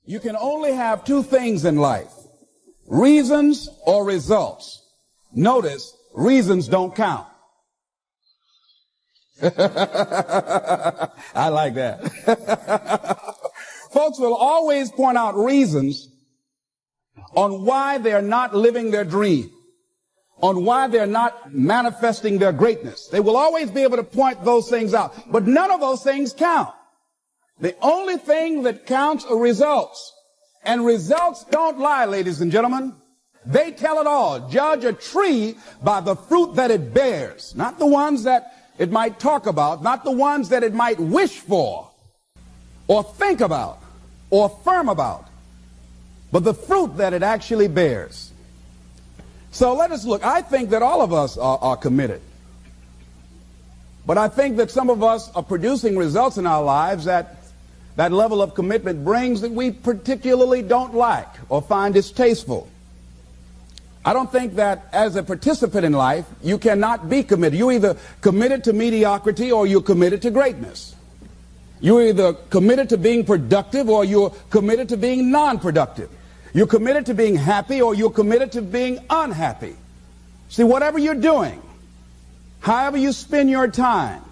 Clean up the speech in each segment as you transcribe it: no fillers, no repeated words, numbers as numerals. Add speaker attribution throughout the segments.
Speaker 1: You can only have two things in life, reasons or results. Notice, reasons don't count. I like that. Folks will always point out reasons on why they're not living their dream, on why they're not manifesting their greatness. They will always be able to point those things out, but none of those things count. The only thing that counts are results. And results don't lie, ladies and gentlemen. They tell it all. Judge a tree by the fruit that it bears, not the ones that it might talk about, not the ones that it might wish for, or think about, or affirm about, but the fruit that it actually bears. So let us look. I think that all of us are committed. But I think that some of us are producing results in our lives that level of commitment brings that we particularly don't like or find distasteful. I don't think that as a participant in life, you cannot be committed. You're either committed to mediocrity or you're committed to greatness. You're either committed to being productive or you're committed to being non-productive. You're committed to being happy or you're committed to being unhappy. See, whatever you're doing, however you spend your time,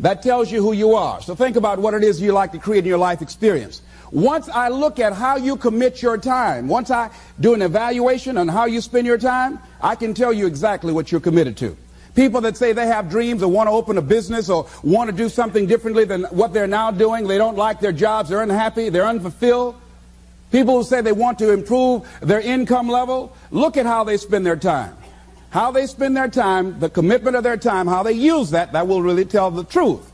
Speaker 1: that tells you who you are. So think about what it is you like to create in your life experience. Once I look at how you commit your time, once I do an evaluation on how you spend your time, I can tell you exactly what you're committed to. People that say they have dreams or want to open a business or want to do something differently than what they're now doing, they don't like their jobs, they're unhappy, they're unfulfilled. People who say they want to improve their income level, look at how they spend their time. How they spend their time, the commitment of their time, how they use that will really tell the truth.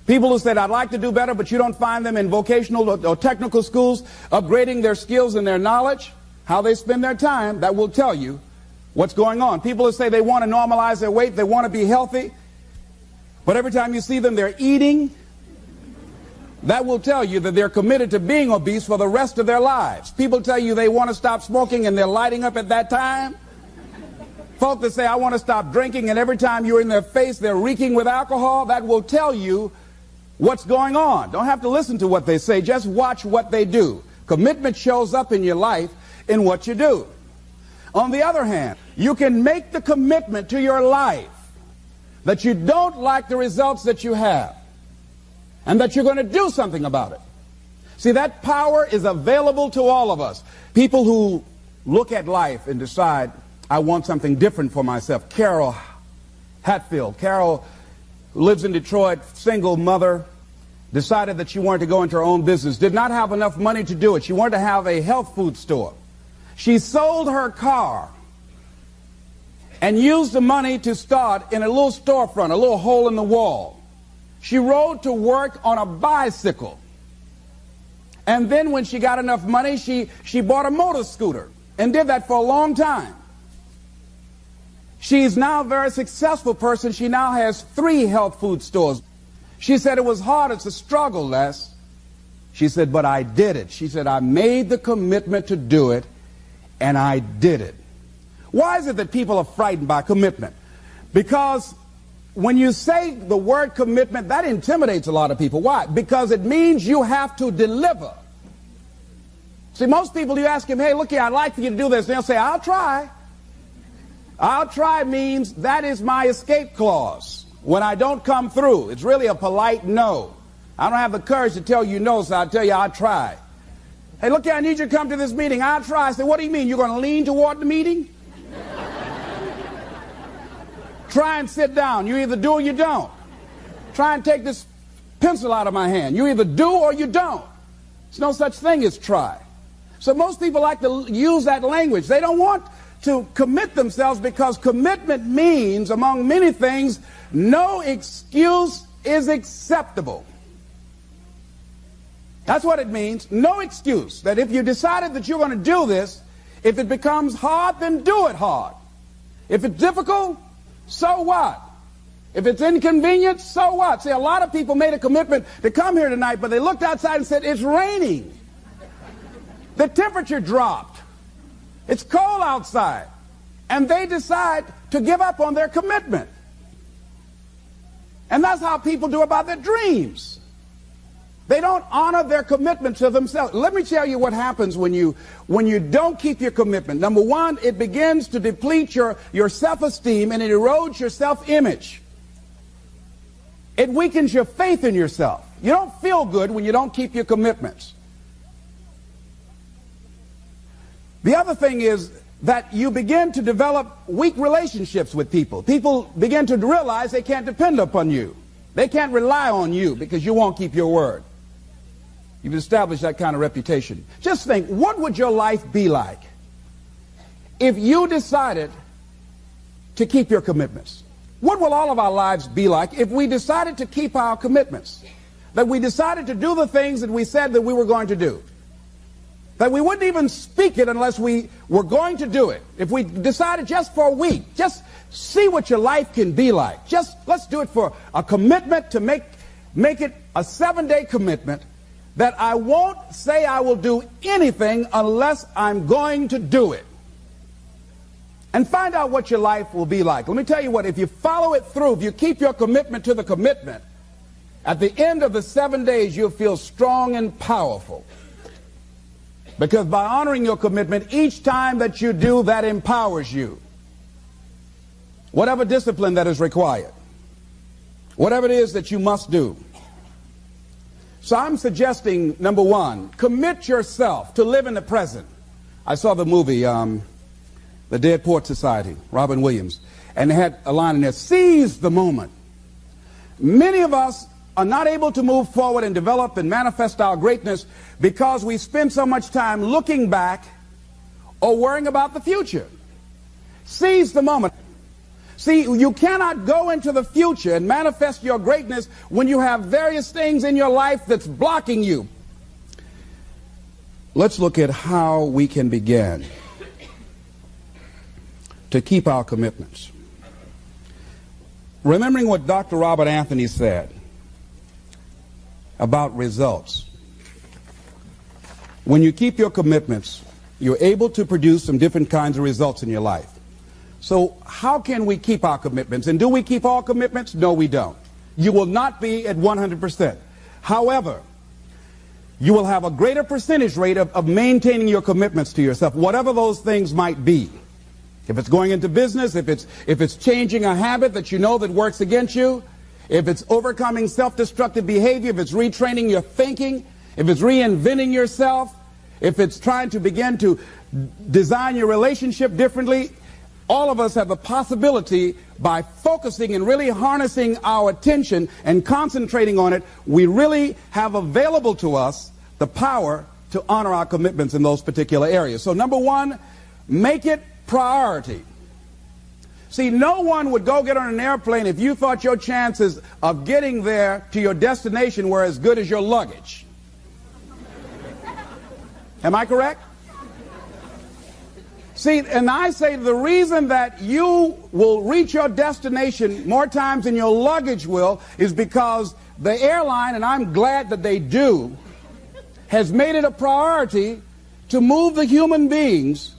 Speaker 1: People who said, I'd like to do better, but you don't find them in vocational or technical schools upgrading their skills and their knowledge, how they spend their time, that will tell you what's going on. People who say they want to normalize their weight, they want to be healthy, but every time you see them, they're eating, that will tell you that they're committed to being obese for the rest of their lives. People tell you they want to stop smoking and they're lighting up at that time. Folk that say, I want to stop drinking, and every time you're in their face, they're reeking with alcohol, that will tell you what's going on. Don't have to listen to what they say, just watch what they do. Commitment shows up in your life in what you do. On the other hand, you can make the commitment to your life that you don't like the results that you have, and that you're going to do something about it. See, that power is available to all of us. People who look at life and decide, I want something different for myself. Carol Hatfield. Carol, who lives in Detroit, single mother, decided that she wanted to go into her own business. Did not have enough money to do it. She wanted to have a health food store. She sold her car and used the money to start in a little storefront, a little hole in the wall. She rode to work on a bicycle. And then when she got enough money, she bought a motor scooter and did that for a long time. She's now a very successful person. She now has 3 health food stores. She said it was hard. It's a struggle, Les. She said, but I did it. She said, I made the commitment to do it, and I did it. Why is it that people are frightened by commitment? Because when you say the word commitment, that intimidates a lot of people. Why? Because it means you have to deliver. See, most people, you ask them, hey, look here, I'd like for you to do this. And they'll say, I'll try. I'll try means that is my escape clause. When I don't come through, it's really a polite no. I don't have the courage to tell you no, so I'll tell you I'll try. Hey, look here, I need you to come to this meeting. I'll try. I say, what do you mean? You're going to lean toward the meeting? Try and sit down. You either do or you don't. Try and take this pencil out of my hand. You either do or you don't. There's no such thing as try. So most people like to use that language. They don't want to commit themselves because commitment means, among many things, no excuse is acceptable. That's what it means. No excuse. That if you decided that you're going to do this, if it becomes hard, then do it hard. If it's difficult, so what? If it's inconvenient, so what? See, a lot of people made a commitment to come here tonight, but they looked outside and said, it's raining. The temperature dropped. It's cold outside. And they decide to give up on their commitment. And that's how people do about their dreams. They don't honor their commitment to themselves. Let me tell you what happens when you don't keep your commitment. Number one, it begins to deplete your self-esteem, and it erodes your self-image. It weakens your faith in yourself. You don't feel good when you don't keep your commitments. The other thing is that you begin to develop weak relationships with people. People begin to realize they can't depend upon you. They can't rely on you because you won't keep your word. You've established that kind of reputation. Just think, what would your life be like if you decided to keep your commitments? What will all of our lives be like if we decided to keep our commitments? That we decided to do the things that we said that we were going to do. That we wouldn't even speak it unless we were going to do it. If we decided just for a week, just see what your life can be like. Let's do it for a commitment to make it a 7-day commitment that I won't say I will do anything unless I'm going to do it. And find out what your life will be like. Let me tell you what, if you follow it through, if you keep your commitment to the commitment, at the end of the 7 days, you'll feel strong and powerful. Because by honoring your commitment, each time that you do, that empowers you. Whatever discipline that is required. Whatever it is that you must do. So I'm suggesting, number one, commit yourself to live in the present. I saw the movie, The Dead Poets Society, Robin Williams, and they had a line in there, seize the moment. Many of us are not able to move forward and develop and manifest our greatness because we spend so much time looking back or worrying about the future. Seize the moment. See, you cannot go into the future and manifest your greatness when you have various things in your life that's blocking you. Let's look at how we can begin to keep our commitments. Remembering what Dr. Robert Anthony said about results. When you keep your commitments, you're able to produce some different kinds of results in your life. So how can we keep our commitments? And do we keep all commitments? No, we don't. You will not be at 100%. However, you will have a greater percentage rate of maintaining your commitments to yourself, whatever those things might be. If it's going into business, if it's changing a habit that you know that works against you, if it's overcoming self-destructive behavior, if it's retraining your thinking, if it's reinventing yourself, if it's trying to begin to design your relationship differently, all of us have the possibility, by focusing and really harnessing our attention and concentrating on it, we really have available to us the power to honor our commitments in those particular areas. So number one, make it priority. See, no one would go get on an airplane if you thought your chances of getting there to your destination were as good as your luggage. Am I correct? See, and I say the reason that you will reach your destination more times than your luggage will is because the airline, and I'm glad that they do, has made it a priority to move the human beings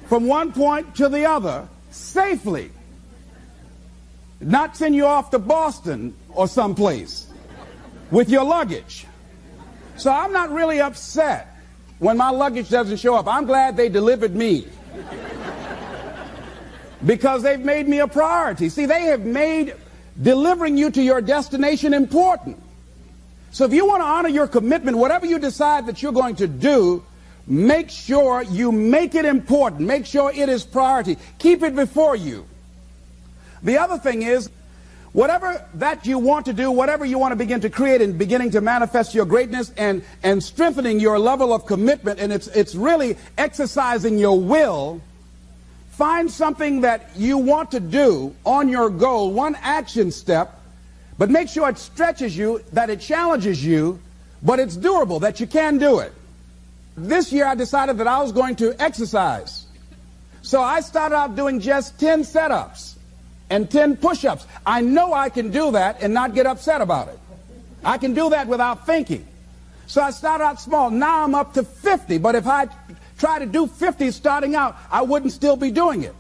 Speaker 1: from one point to the other safely. Not send you off to Boston or someplace with your luggage. So I'm not really upset when my luggage doesn't show up. I'm glad they delivered me. Because they've made me a priority. See, they have made delivering you to your destination important. So if you want to honor your commitment, whatever you decide that you're going to do, make sure you make it important. Make sure it is priority. Keep it before you. The other thing is, whatever that you want to do, whatever you want to begin to create and beginning to manifest your greatness and strengthening your level of commitment, and it's really exercising your will. Find something that you want to do on your goal, one action step, but make sure it stretches you, that it challenges you, but it's doable, that you can do it. This year I decided that I was going to exercise. So I started out doing just 10 setups and 10 push-ups. I know I can do that and not get upset about it. I can do that without thinking. So I started out small. Now I'm up to 50, but if I try to do 50 starting out, I wouldn't still be doing it.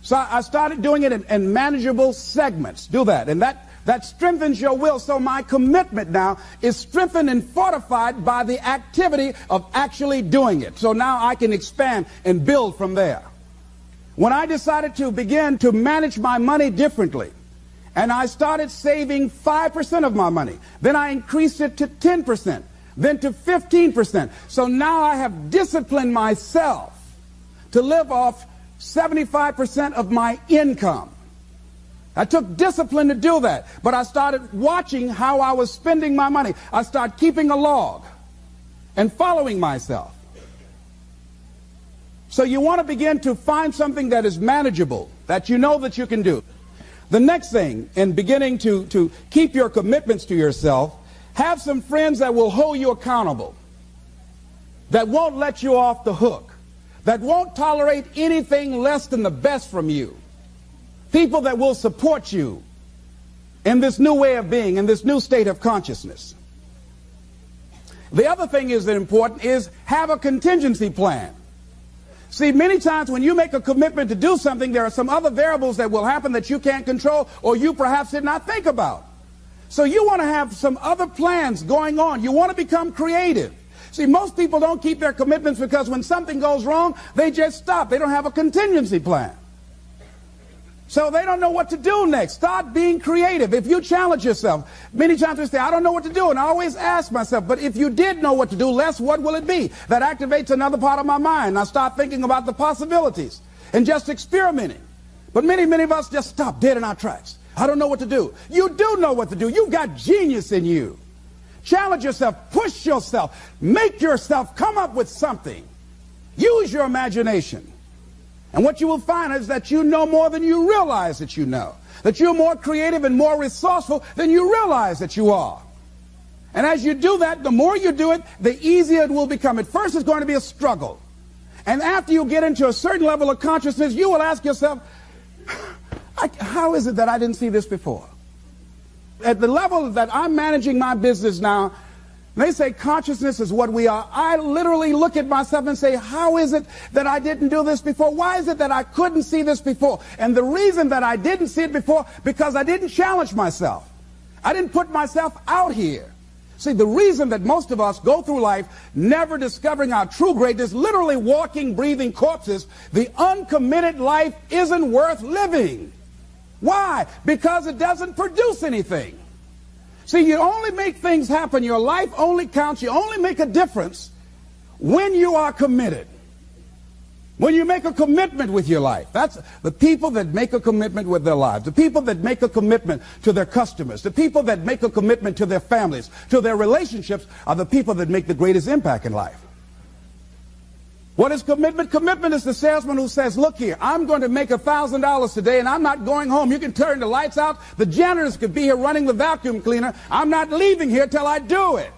Speaker 1: So I started doing it in manageable segments. Do that. And that that strengthens your will. So my commitment now is strengthened and fortified by the activity of actually doing it. So now I can expand and build from there. When I decided to begin to manage my money differently, and I started saving 5% of my money, then I increased it to 10%, then to 15%. So now I have disciplined myself to live off 75% of my income. I took discipline to do that, but I started watching how I was spending my money. I started keeping a log and following myself. So you want to begin to find something that is manageable, that you know that you can do. The next thing, in beginning to keep your commitments to yourself, have some friends that will hold you accountable, that won't let you off the hook, that won't tolerate anything less than the best from you. People that will support you in this new way of being, in this new state of consciousness. The other thing is that important is have a contingency plan. See, many times when you make a commitment to do something, there are some other variables that will happen that you can't control or you perhaps did not think about. So you want to have some other plans going on. You want to become creative. See, most people don't keep their commitments because when something goes wrong, they just stop. They don't have a contingency plan. So they don't know what to do next. Start being creative. If you challenge yourself, many times we say, I don't know what to do. And I always ask myself, but if you did know what to do, Les, what will it be? That activates another part of my mind. I start thinking about the possibilities and just experimenting. But many of us just stop dead in our tracks. I don't know what to do. You do know what to do. You've got genius in you. Challenge yourself. Push yourself. Make yourself come up with something. Use your imagination. And what you will find is that you know more than you realize that you know. That you're more creative and more resourceful than you realize that you are. And as you do that, the more you do it, the easier it will become. At first, it's going to be a struggle. And after you get into a certain level of consciousness, you will ask yourself, how is it that I didn't see this before? At the level that I'm managing my business now, they say consciousness is what we are. I literally look at myself and say, how is it that I didn't do this before? Why is it that I couldn't see this before? And the reason that I didn't see it before, because I didn't challenge myself. I didn't put myself out here. See, the reason that most of us go through life never discovering our true greatness, literally walking, breathing corpses, the uncommitted life isn't worth living. Why? Because it doesn't produce anything. See, you only make things happen. Your life only counts. You only make a difference when you are committed. When you make a commitment with your life. That's the people that make a commitment with their lives. The people that make a commitment to their customers. The people that make a commitment to their families, to their relationships, are the people that make the greatest impact in life. What is commitment? Commitment is the salesman who says, look here, I'm going to make $1,000 today and I'm not going home. You can turn the lights out. The janitors could be here running the vacuum cleaner. I'm not leaving here till I do it.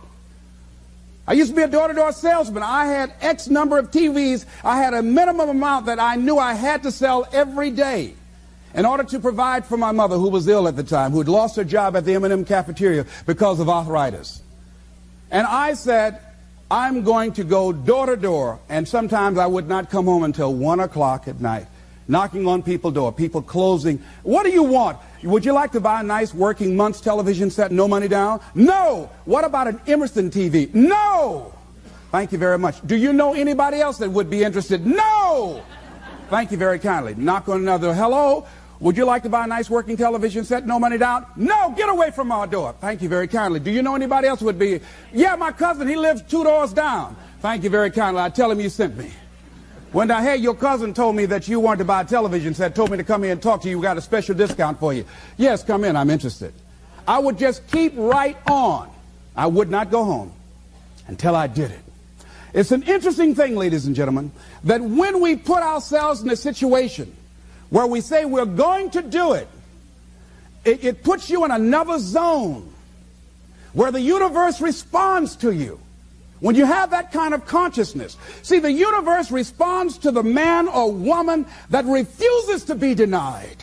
Speaker 1: I used to be a door-to-door salesman. I had X number of TVs. I had a minimum amount that I knew I had to sell every day in order to provide for my mother, who was ill at the time, who had lost her job at the M&M cafeteria because of arthritis. And I said, I'm going to go door to door, and sometimes I would not come home until 1 o'clock at night, knocking on people's door, people closing. What do you want? Would you like to buy a nice working month's television set, no money down? No. What about an Emerson TV? No. Thank you very much. Do you know anybody else that would be interested? No. Thank you very kindly. Knock on another. Hello. Would you like to buy a nice working television set, no money down? No, get away from our door. Thank you very kindly. Do you know anybody else would be? Yeah, my cousin, he lives 2 doors down. Thank you very kindly. I tell him you sent me. When I heard your cousin told me that you wanted to buy a television set, told me to come here and talk to you, we got a special discount for you. Yes, come in, I'm interested. I would just keep right on. I would not go home until I did it. It's an interesting thing, ladies and gentlemen, that when we put ourselves in a situation where we say we're going to do it, it puts you in another zone where the universe responds to you. When you have that kind of consciousness, see, the universe responds to the man or woman that refuses to be denied,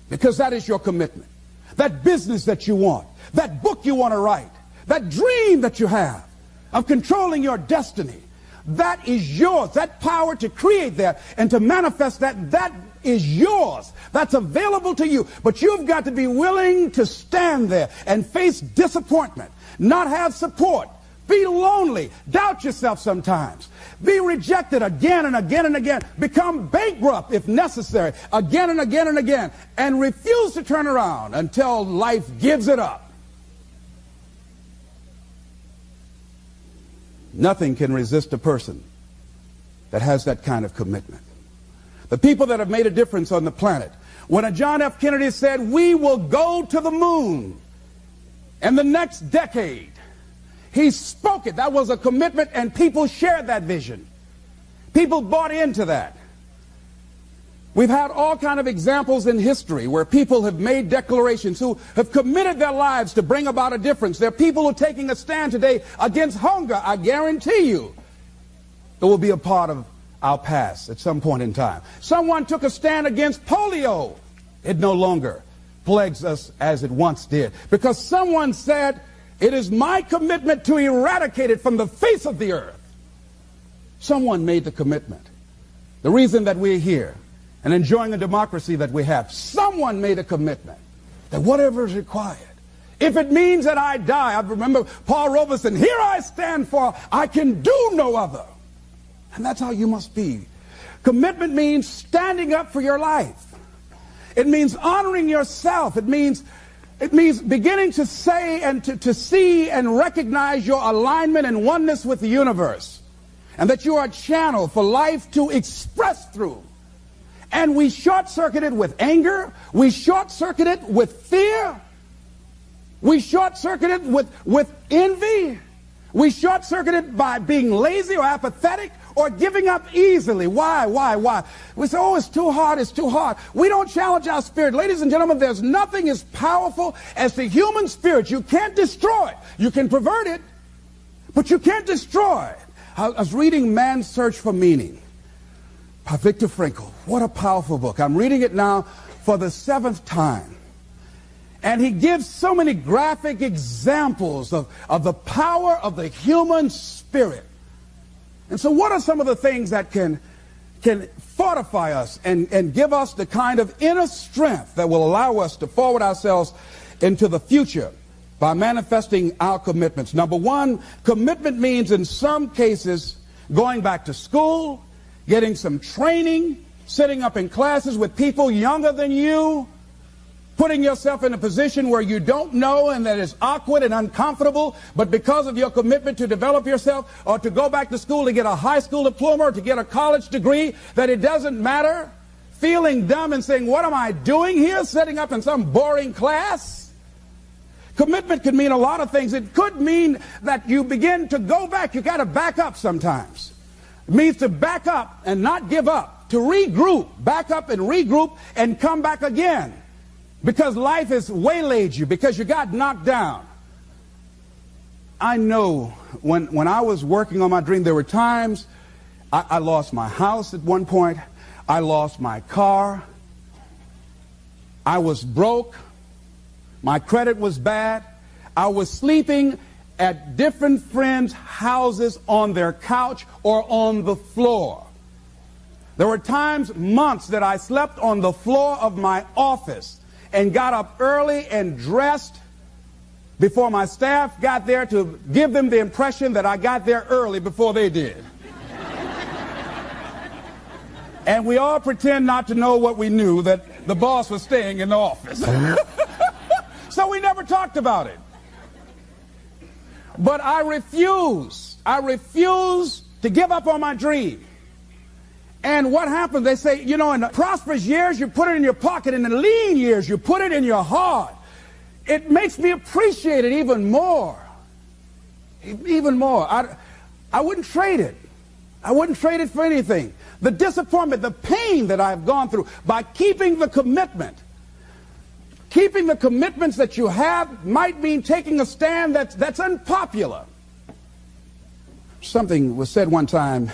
Speaker 1: because that is your commitment. That business that you want, that book you want to write, that dream that you have of controlling your destiny, that is yours. That power to create that and to manifest that is yours. That's available to you. But you've got to be willing to stand there and face disappointment, not have support, be lonely, doubt yourself sometimes, be rejected again and again and again, become bankrupt if necessary, again and again and again, and refuse to turn around until life gives it up. Nothing can resist a person that has that kind of commitment. The people that have made a difference on the planet. When a John F. Kennedy said, "We will go to the moon in the next decade," he spoke it. That was a commitment, and people shared that vision. People bought into that. We've had all kind of examples in history where people have made declarations, who have committed their lives to bring about a difference. There are people who are taking a stand today against hunger. I guarantee you it will be a part of our past at some point in time. Someone took a stand against polio. It no longer plagues us as it once did, because someone said, "It is my commitment to eradicate it from the face of the earth." Someone made the commitment. The reason that we're here and enjoying the democracy that we have, someone made a commitment that whatever is required, if it means that I die. I remember Paul Robeson, "Here I stand, for I can do no other." And that's how you must be. Commitment means standing up for your life. It means honoring yourself. It means beginning to say and to see and recognize your alignment and oneness with the universe, and that you are a channel for life to express through. And we short-circuit it with anger. We short-circuit it with fear. We short-circuit it with envy. We short-circuit it by being lazy or apathetic or giving up easily. Why? We say, "Oh, it's too hard, it's too hard." We don't challenge our spirit. Ladies and gentlemen, there's nothing as powerful as the human spirit. You can't destroy it. You can pervert it, but you can't destroy it. I was reading Man's Search for Meaning by Viktor Frankl. What a powerful book. I'm reading it now for the 7th time. And he gives so many graphic examples of the power of the human spirit. And so what are some of the things that can fortify us and give us the kind of inner strength that will allow us to forward ourselves into the future by manifesting our commitments? Number one, commitment means in some cases going back to school, getting some training, sitting up in classes with people younger than you, putting yourself in a position where you don't know and that is awkward and uncomfortable, but because of your commitment to develop yourself, or to go back to school to get a high school diploma or to get a college degree, that it doesn't matter, feeling dumb and saying, "What am I doing here, sitting up in some boring class?" Commitment could mean a lot of things. It could mean that you begin to go back. You got to back up sometimes. It means to back up and not give up, to regroup, back up and regroup and come back again. Because life has waylaid you, because you got knocked down. I know when I was working on my dream, there were times I lost my house at one point. I lost my car. I was broke. My credit was bad. I was sleeping at different friends' houses on their couch or on the floor. There were times, months, that I slept on the floor of my office and got up early and dressed before my staff got there to give them the impression that I got there early before they did. And we all pretend not to know what we knew, that the boss was staying in the office. So we never talked about it. But I refuse to give up on my dream. And what happens, they say, in the prosperous years, you put it in your pocket. In the lean years, you put it in your heart. It makes me appreciate it even more. Even more. I wouldn't trade it. I wouldn't trade it for anything. The disappointment, the pain that I've gone through by keeping the commitment. Keeping the commitments that you have might mean taking a stand that's unpopular. Something was said one time.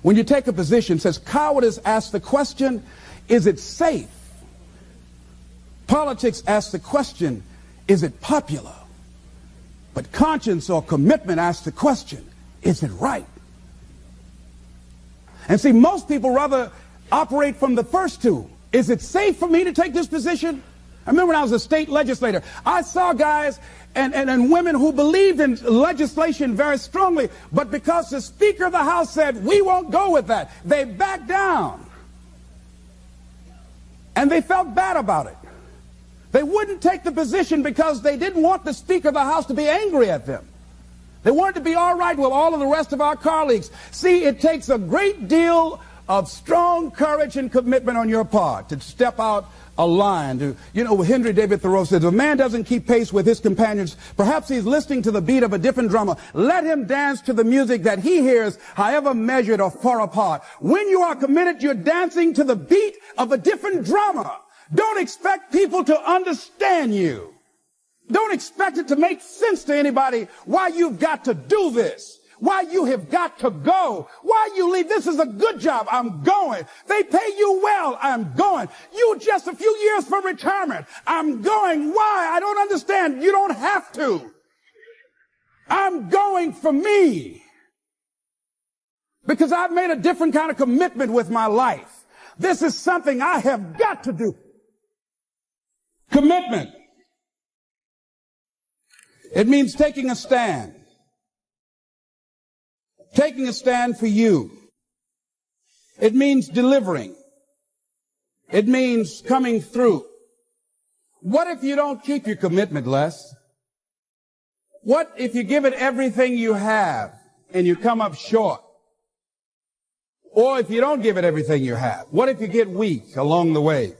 Speaker 1: When you take a position, it says, cowardice asks the question, is it safe? Politics asks the question, is it popular? But conscience or commitment asks the question, is it right? And see, most people rather operate from the first two. Is it safe for me to take this position? I remember when I was a state legislator, I saw guys and women who believed in legislation very strongly, but because the Speaker of the House said, we won't go with that, they backed down. And they felt bad about it. They wouldn't take the position because they didn't want the Speaker of the House to be angry at them. They wanted to be all right with all of the rest of our colleagues. See, it takes a great deal of strong courage and commitment on your part to step out a line. Henry David Thoreau says, if a man doesn't keep pace with his companions, perhaps he's listening to the beat of a different drummer. Let him dance to the music that he hears, however measured or far apart. When you are committed, you're dancing to the beat of a different drummer. Don't expect people to understand you. Don't expect it to make sense to anybody why you've got to do this. Why you have got to go. Why you leave. This is a good job. I'm going. They pay you well. I'm going. You just a few years from retirement. I'm going. Why? I don't understand. You don't have to. I'm going for me. Because I've made a different kind of commitment with my life. This is something I have got to do. Commitment. It means taking a stand. Taking a stand for you. It means delivering. It means coming through. What if you don't keep your commitment, Les? What if you give it everything you have and you come up short? Or if you don't give it everything you have? What if you get weak along the way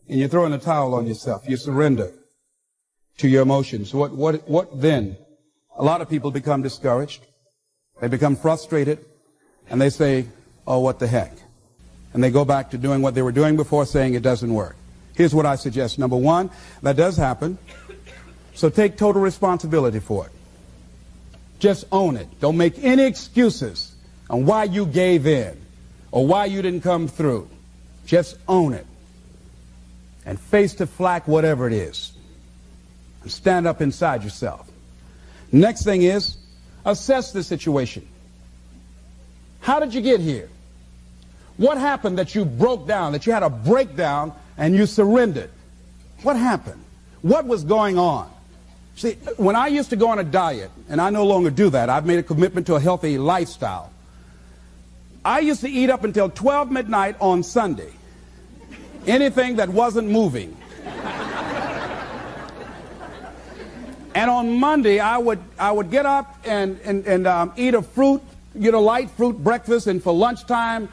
Speaker 1: and you throw in a towel on yourself? You surrender to your emotions. What then? A lot of people become discouraged. They become frustrated, and they say, oh, what the heck? And they go back to doing what they were doing before, saying it doesn't work. Here's what I suggest. Number one, that does happen, so take total responsibility for it. Just own it. Don't make any excuses on why you gave in or why you didn't come through. Just own it and face the flak, whatever it is, and stand up inside yourself. Next thing is, assess the situation. How did you get here? What happened that you broke down, that you had a breakdown and you surrendered? What happened? What was going on? See, when I used to go on a diet, and I no longer do that, I've made a commitment to a healthy lifestyle. I used to eat up until 12 midnight on Sunday. Anything that wasn't moving. And on Monday, I would get up and eat a fruit, light fruit breakfast. And for lunchtime,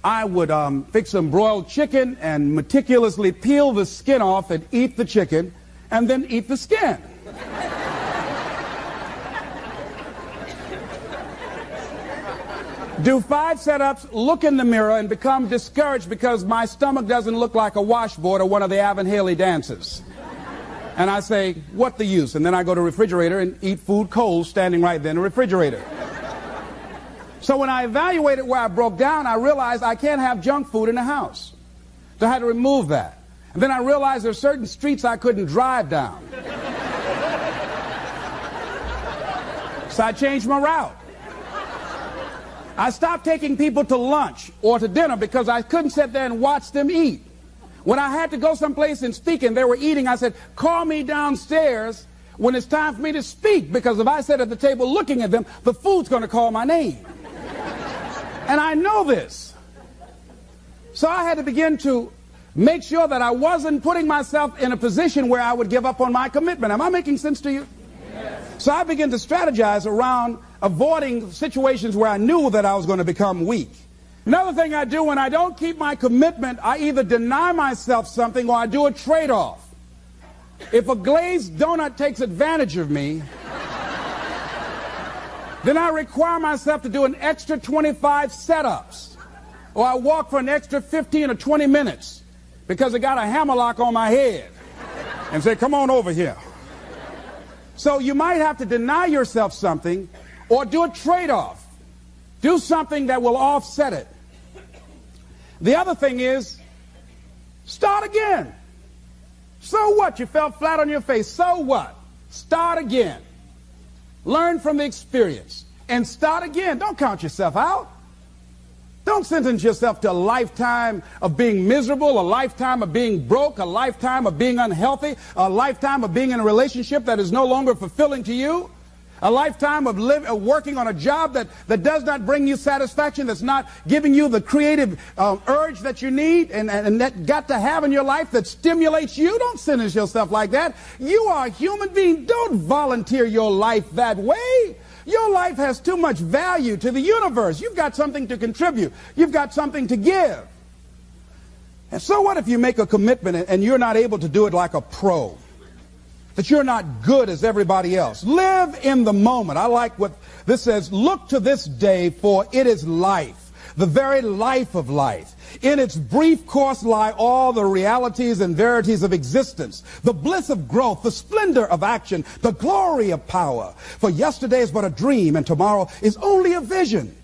Speaker 1: I would fix some broiled chicken and meticulously peel the skin off and eat the chicken and then eat the skin. Do 5 setups, look in the mirror, and become discouraged because my stomach doesn't look like a washboard or one of the Avon Haley dances. And I say, what the use? And then I go to the refrigerator and eat food cold standing right there in the refrigerator. So when I evaluated where I broke down, I realized I can't have junk food in the house. So I had to remove that. And then I realized there are certain streets I couldn't drive down. So I changed my route. I stopped taking people to lunch or to dinner because I couldn't sit there and watch them eat. When I had to go someplace and speak and they were eating, I said, call me downstairs when it's time for me to speak, because if I sit at the table looking at them, the food's going to call my name. And I know this. So I had to begin to make sure that I wasn't putting myself in a position where I would give up on my commitment. Am I making sense to you? Yes. So I began to strategize around avoiding situations where I knew that I was going to become weak. Another thing I do when I don't keep my commitment, I either deny myself something or I do a trade-off. If a glazed donut takes advantage of me, then I require myself to do an extra 25 setups. Or I walk for an extra 15 or 20 minutes because I got a hammerlock on my head and say, come on over here. So you might have to deny yourself something or do a trade-off. Do something that will offset it. The other thing is, start again. So what? You fell flat on your face. So what? Start again. Learn from the experience and start again. Don't count yourself out. Don't sentence yourself to a lifetime of being miserable, a lifetime of being broke, a lifetime of being unhealthy, a lifetime of being in a relationship that is no longer fulfilling to you, a lifetime of working on a job that does not bring you satisfaction, that's not giving you the creative urge that you need and that got to have in your life that stimulates you. Don't sentence yourself like that. You are a human being. Don't volunteer your life that way. Your life has too much value to the universe. You've got something to contribute. You've got something to give. And so what if you make a commitment and you're not able to do it like a pro? That you're not good as everybody else. Live in the moment. I like what this says. Look to this day, for it is life, the very life of life. In its brief course lie all the realities and verities of existence, the bliss of growth, the splendor of action, the glory of power. For yesterday is but a dream, and tomorrow is only a vision.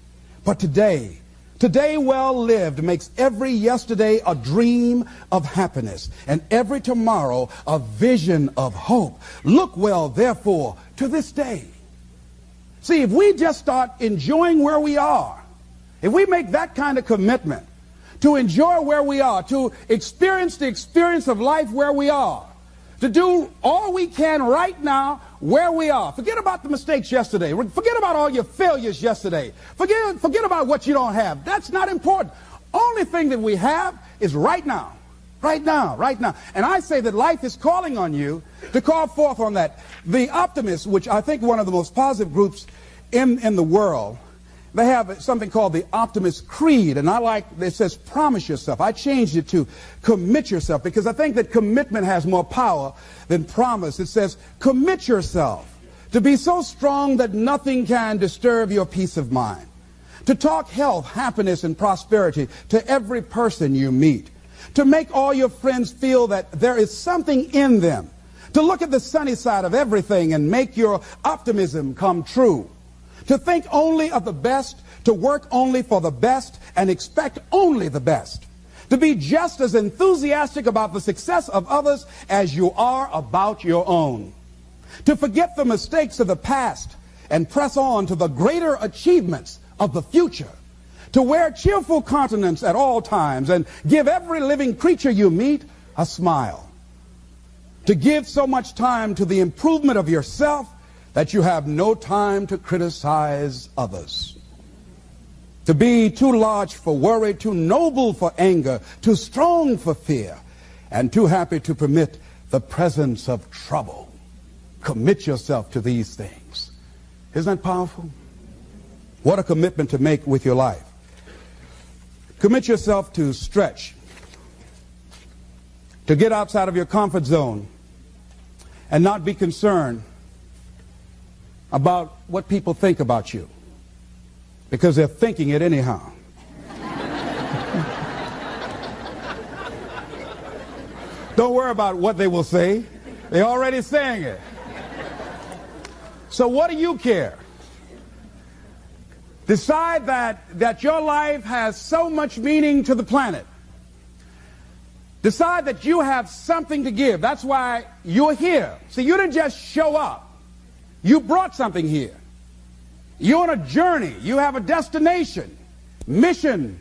Speaker 1: But today well lived makes every yesterday a dream of happiness, and every tomorrow a vision of hope. Look well, therefore, to this day. See, if we just start enjoying where we are, if we make that kind of commitment to enjoy where we are, to experience the experience of life where we are, to do all we can right now where we are. Forget about the mistakes yesterday. Forget about all your failures yesterday. Forget about what you don't have. That's not important. Only thing that we have is right now. Right now, right now. And I say that life is calling on you to call forth on that. The optimists, which I think one of the most positive groups in the world, they have something called the Optimist Creed, and I like, it says promise yourself. I changed it to commit yourself, because I think that commitment has more power than promise. It says commit yourself to be so strong that nothing can disturb your peace of mind, to talk health, happiness, and prosperity to every person you meet, to make all your friends feel that there is something in them, to look at the sunny side of everything and make your optimism come true, to think only of the best, to work only for the best, and expect only the best. To be just as enthusiastic about the success of others as you are about your own. To forget the mistakes of the past and press on to the greater achievements of the future. To wear cheerful countenance at all times and give every living creature you meet a smile. To give so much time to the improvement of yourself that you have no time to criticize others. To be too large for worry, too noble for anger, too strong for fear, and too happy to permit the presence of trouble. Commit yourself to these things. Isn't that powerful? What a commitment to make with your life. Commit yourself to stretch, to get outside of your comfort zone and not be concerned about what people think about you, because they're thinking it anyhow. Don't worry about what they will say. They're already saying it. So what do you care? Decide that your life has so much meaning to the planet. Decide that you have something to give. That's why you're here. See, you didn't just show up. You brought something here. You're on a journey. You have a destination, mission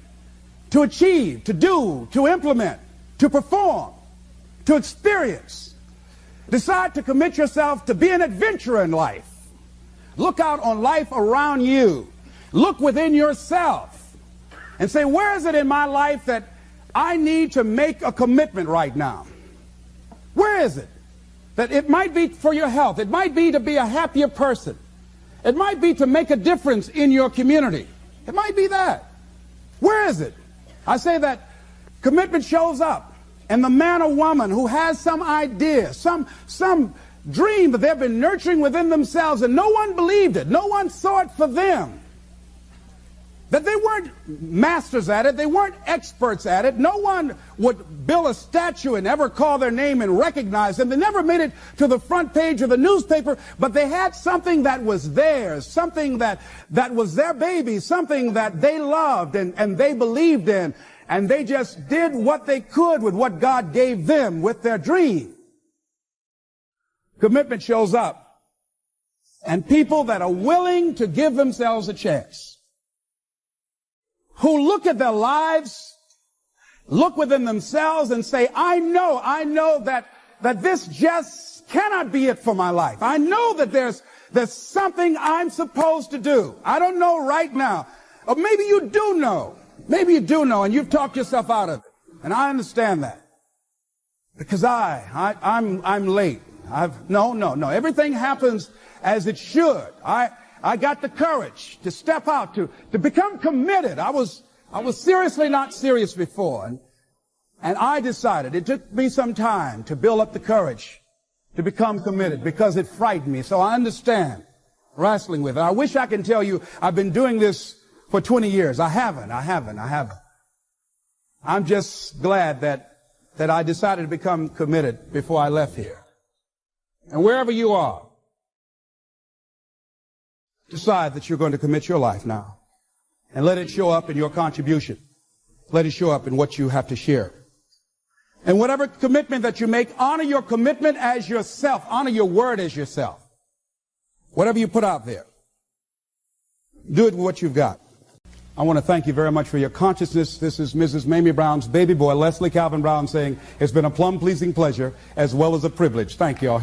Speaker 1: to achieve, to do, to implement, to perform, to experience. Decide to commit yourself to be an adventurer in life. Look out on life around you. Look within yourself and say, where is it in my life that I need to make a commitment right now? Where is it? That it might be for your health. It might be to be a happier person. It might be to make a difference in your community. It might be that. Where is it? I say that commitment shows up. And the man or woman who has some idea, some dream that they've been nurturing within themselves, and no one believed it. No one saw it for them. That they weren't masters at it. They weren't experts at it. No one would build a statue and ever call their name and recognize them. They never made it to the front page of the newspaper, but they had something that was theirs, something that was their baby, something that they loved and they believed in, and they just did what they could with what God gave them with their dream. Commitment shows up, and people that are willing to give themselves a chance. who look at their lives, look within themselves and say, I know that this just cannot be it for my life. I know that there's something I'm supposed to do. I don't know right now. Or maybe you do know. Maybe you do know and you've talked yourself out of it. And I understand that. Because I'm late. No. Everything happens as it should. I got the courage to step out, to become committed. I was seriously not serious before. And I decided, it took me some time to build up the courage to become committed because it frightened me. So I understand wrestling with it. I wish I could tell you I've been doing this for 20 years. I haven't. I'm just glad that I decided to become committed before I left here. And wherever you are, decide that you're going to commit your life now. And let it show up in your contribution. Let it show up in what you have to share. And whatever commitment that you make, honor your commitment as yourself. Honor your word as yourself. Whatever you put out there, do it with what you've got. I want to thank you very much for your consciousness. This is Mrs. Mamie Brown's baby boy, Leslie Calvin Brown, saying it's been a plumb pleasing pleasure as well as a privilege. Thank you all.